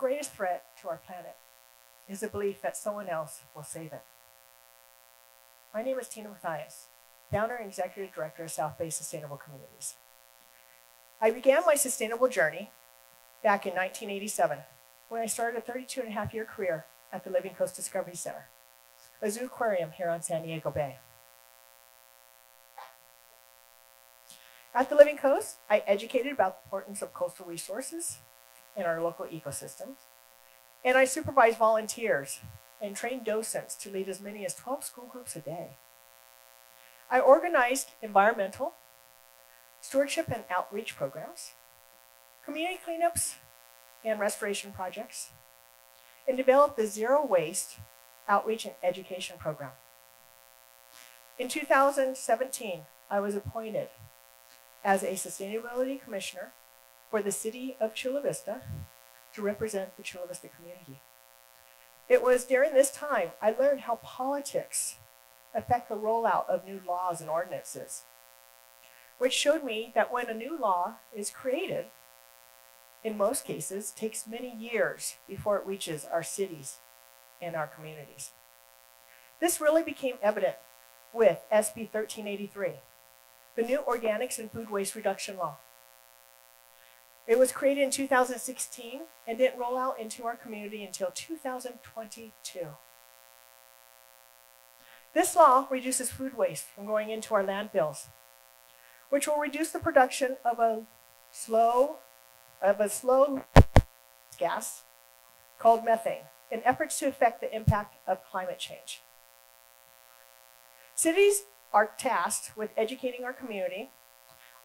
greatest threat to our planet is the belief that someone else will save it. My name is Matthias, founder and executive director of South Bay Sustainable Communities. I began my sustainable journey back in 1987 when I started a 32-and-a-half-year career at the Living Coast Discovery Center, a zoo aquarium here on San Diego Bay. At the Living Coast, I educated about the importance of coastal resources in our local ecosystems, and I supervised volunteers and trained docents to lead as many as 12 school groups a day. I organized environmental, stewardship and outreach programs, community cleanups and restoration projects, and developed the Zero Waste Outreach and Education Program. In 2017, I was appointed as a Sustainability Commissioner for the City of Chula Vista to represent the Chula Vista community. It was during this time I learned how politics affect the rollout of new laws and ordinances, which showed me that when a new law is created, in most cases, it takes many years before it reaches our cities and our communities. This really became evident with SB 1383, the new Organics and Food Waste Reduction Law. It was created in 2016 and didn't roll out into our community until 2022. This law reduces food waste from going into our landfills, which will reduce the production of a slow gas called methane in efforts to affect the impact of climate change. Cities are tasked with educating our community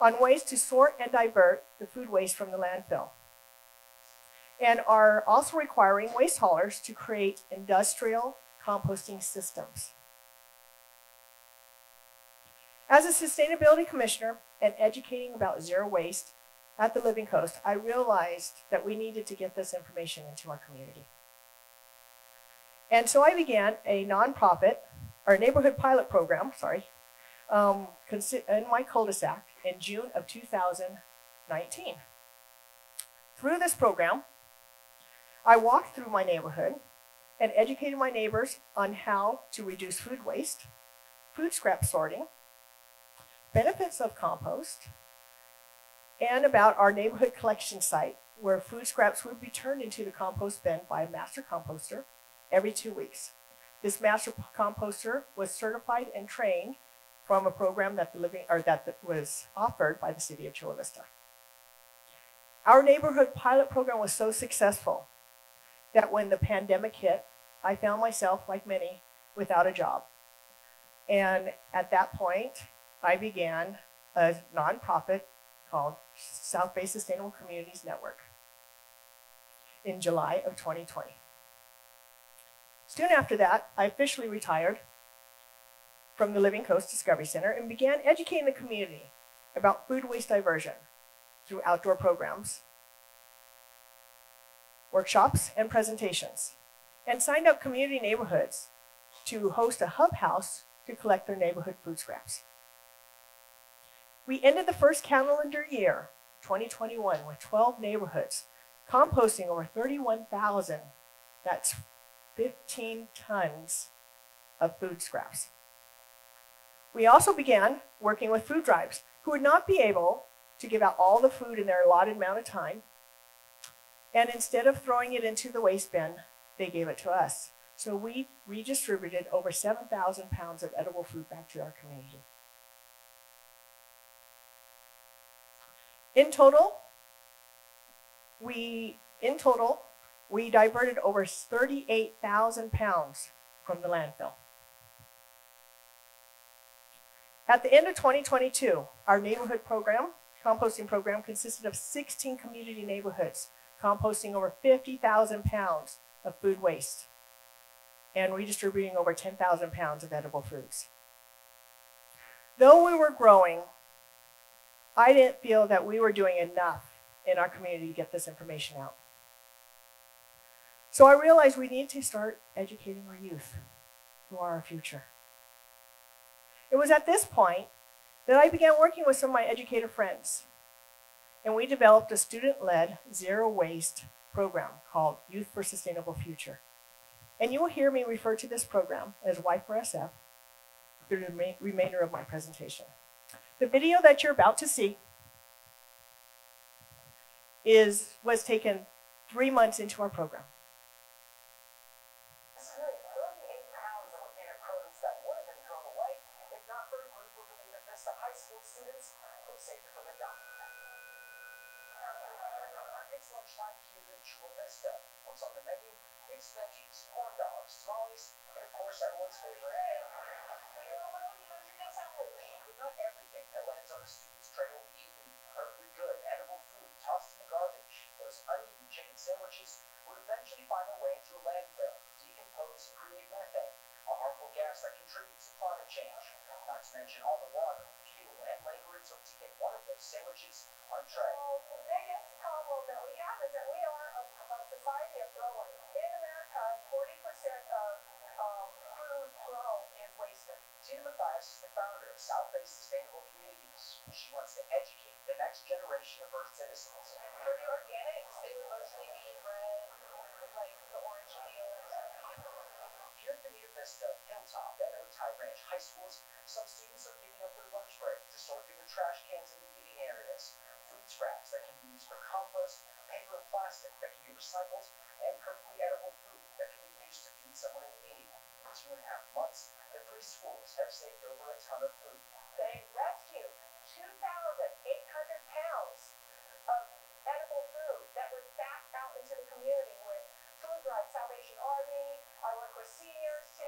on ways to sort and divert the food waste from the landfill, and are also requiring waste haulers to create industrial composting systems. As a sustainability commissioner and educating about zero waste at the Living Coast, I realized that we needed to get this information into our community. And so I began a nonprofit, or neighborhood pilot program, in my cul-de-sac in June of 2019. Through this program, I walked through my neighborhood and educated my neighbors on how to reduce food waste, food scrap sorting, benefits of compost, and about our neighborhood collection site where food scraps would be turned into the compost bin by a master composter every 2 weeks. This master composter was certified and trained from a program that was offered by the City of Chula Vista. Our neighborhood pilot program was so successful that when the pandemic hit, I found myself, like many, without a job. And at that point, I began a nonprofit called South Bay Sustainable Communities Network in July of 2020. Soon after that, I officially retired from the Living Coast Discovery Center and began educating the community about food waste diversion through outdoor programs, workshops, and presentations, and signed up community neighborhoods to host a hub house to collect their neighborhood food scraps. We ended the first calendar year, 2021, with 12 neighborhoods, composting over 31,000, that's 15 tons of food scraps. We also began working with food drives who would not be able to give out all the food in their allotted amount of time, and instead of throwing it into the waste bin, they gave it to us. So we redistributed over 7,000 pounds of edible food back to our community. In total, we diverted over 38,000 pounds from the landfill. At the end of 2022, our neighborhood program, composting program, consisted of 16 community neighborhoods, composting over 50,000 pounds of food waste and redistributing over 10,000 pounds of edible foods. Though we were growing, I didn't feel that we were doing enough in our community to get this information out. So I realized we need to start educating our youth, who are our future. It was at this point that I began working with some of my educator friends, and we developed a student-led zero-waste program called Youth for Sustainable Future. And you will hear me refer to this program as Y4SF through the remainder of my presentation. The video that you're about to see was taken 3 months into our program. This is nearly 38 pounds of organic produce that would have been thrown away if not for a group of Bonita Vista High School students who saved it from the dump. It's lunchtime here in Chula Vista. What's on the menu? Mixed veggies, corn dogs, tamales, and of course everyone's favorite. But not everything that lands on a student's tray will be eaten. Perfectly good, edible food tossed in the garbage. Those uneaten chicken sandwiches would eventually find their way into a landfill, decompose and create methane, a harmful gas that contributes to climate change. Not to mention all the water, fuel, and labor it took to get one of those sandwiches on tray. Well, the biggest problem that we have is that we are a society of throwing. In America, 40% of food grown is wasted. Matthias is the founder of South-Based Sustainable Communities. She wants to educate the next generation of Earth citizens. For the organics, it would mostly be bread, like the orange peels. Here at Bonita Vista, Hilltop, and Otay Ranch High Schools, some students are giving up their lunch break to sort through the trash cans in the eating areas, food scraps that can be used for compost, paper and plastic that can be recycled, and perfectly edible food that can be used to feed someone in need. In 2.5 months, the 3 schools have saved over a ton of food. They rescued 2,800 pounds of edible food that was back out into the community with food drive, Salvation Army. I work with seniors too.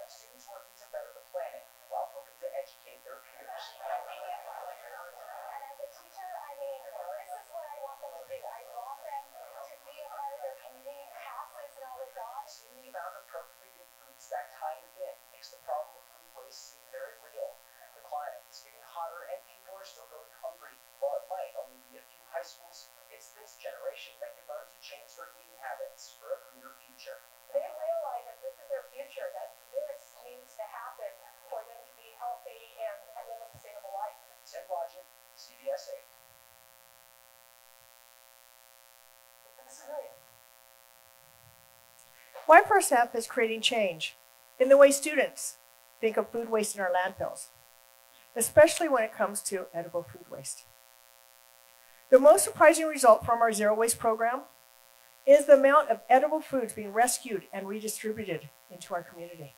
Students working to better the planet while hoping to educate their peers. And as a teacher, I mean, this is what I want them to do. I want them to be a part of their community, pass this knowledge on. Seeing the amount of perfectly good food stacked high in the bin makes the problem of food waste seem very real. The climate is getting hotter and people are still going hungry. While it might only be a few high schools, it's this generation that can learn to change their eating habits for a greener future. They realize that this is their future, that this needs to happen for them to be healthy and live a sustainable life. Tim Logic, CBS 8. This is great. Y4SF is creating change in the way students think of food waste in our landfills, especially when it comes to edible food waste. The most surprising result from our zero waste program is the amount of edible foods being rescued and redistributed into our community.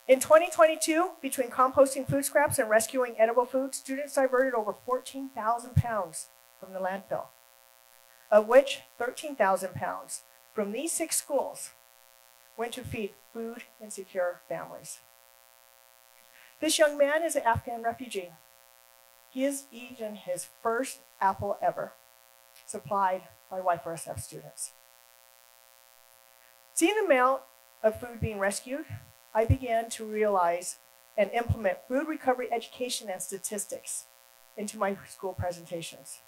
In 2022, between composting food scraps and rescuing edible food, students diverted over 14,000 pounds from the landfill, of which 13,000 pounds from these 6 schools went to feed food insecure families. This young man is an Afghan refugee. He has eaten his first apple ever, supplied by Y4SF students. Seeing the amount of food being rescued, I began to realize and implement food recovery education and statistics into my school presentations.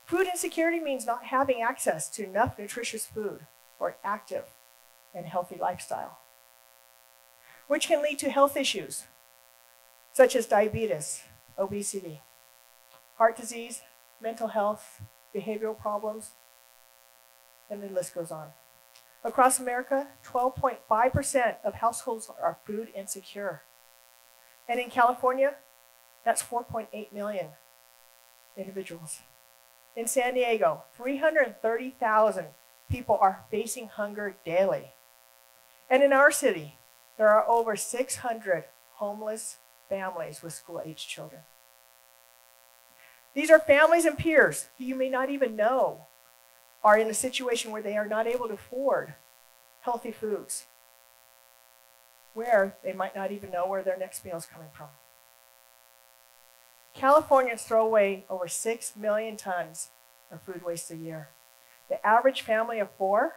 Food insecurity means not having access to enough nutritious food for an active and healthy lifestyle, which can lead to health issues such as diabetes, obesity, heart disease, mental health, behavioral problems, and the list goes on. Across America, 12.5% of households are food insecure. And in California, that's 4.8 million individuals. In San Diego, 330,000 people are facing hunger daily. And in our city, there are over 600 homeless families with school-aged children. These are families and peers who you may not even know are in a situation where they are not able to afford healthy foods, where they might not even know where their next meal is coming from. Californians throw away over 6 million tons of food waste a year. The average family of 4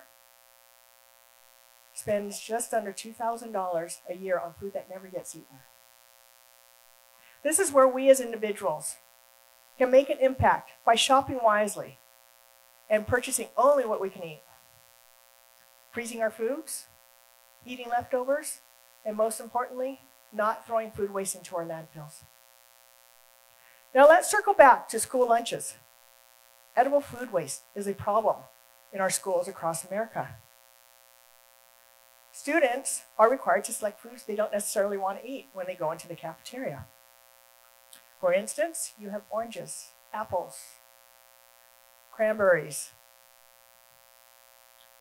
spends just under $2,000 a year on food that never gets eaten. This is where we as individuals can make an impact by shopping wisely and purchasing only what we can eat. Freezing our foods, eating leftovers, and most importantly, not throwing food waste into our landfills. Now let's circle back to school lunches. Edible food waste is a problem in our schools across America. Students are required to select foods they don't necessarily want to eat when they go into the cafeteria. For instance, you have oranges, apples, cranberries,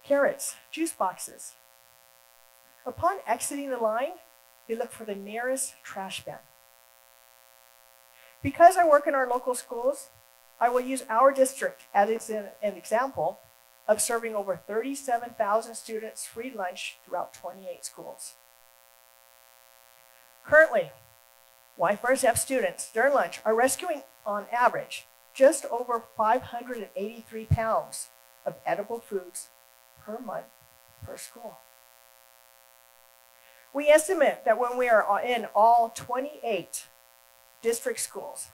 carrots, juice boxes. Upon exiting the line, they look for the nearest trash bin. Because I work in our local schools, I will use our district as an example of serving over 37,000 students free lunch throughout 28 schools. Currently, FirstF students during lunch are rescuing, on average, just over 583 pounds of edible foods per month per school. We estimate that when we are in all 28 district schools,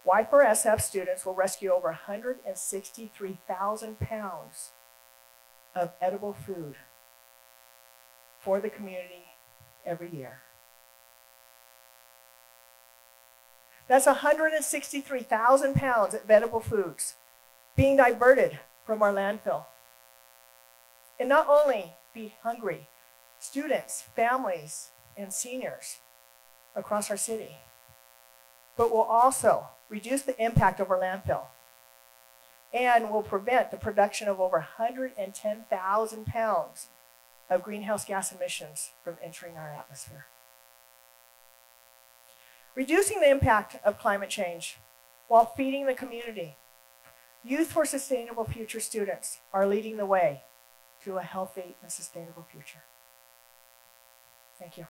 FirstF students will rescue over 163,000 pounds of edible food for the community every year. That's 163,000 pounds of edible foods being diverted from our landfill. And not only feed hungry students, families, and seniors across our city, but will also reduce the impact of our landfill and will prevent the production of over 110,000 pounds of greenhouse gas emissions from entering our atmosphere. Reducing the impact of climate change while feeding the community, Youth for Sustainable Future students are leading the way to a healthy and sustainable future. Thank you.